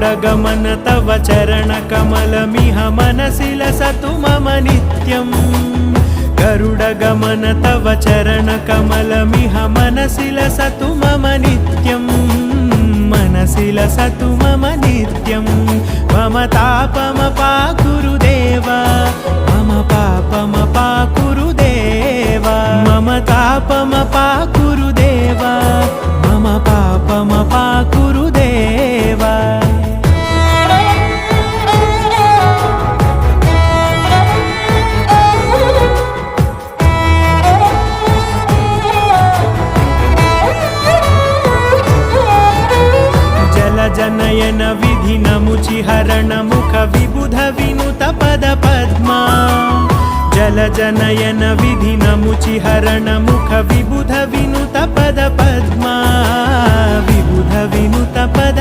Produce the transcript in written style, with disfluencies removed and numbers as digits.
गरुडगमन तव चरणकमलमिह मनसि लसतु मम नित्यम् गरुडगमन तव चरणकमलमिह मनसि लसतु मम नित्यम् मनसि लसतु मम नित्यम् मम तापमपाकुरुदेव मम पापमपाकुरुदेव मम तापमपाकुरुदेव मम पापमपाकुरुदेव जनयन विधिनमुचिहरण मुख विबुध विनुत पद पद्मा जल जनयन विधिनमुचिहरण मुख विबुध विनुत पद पद्मा विबुध विनुत पद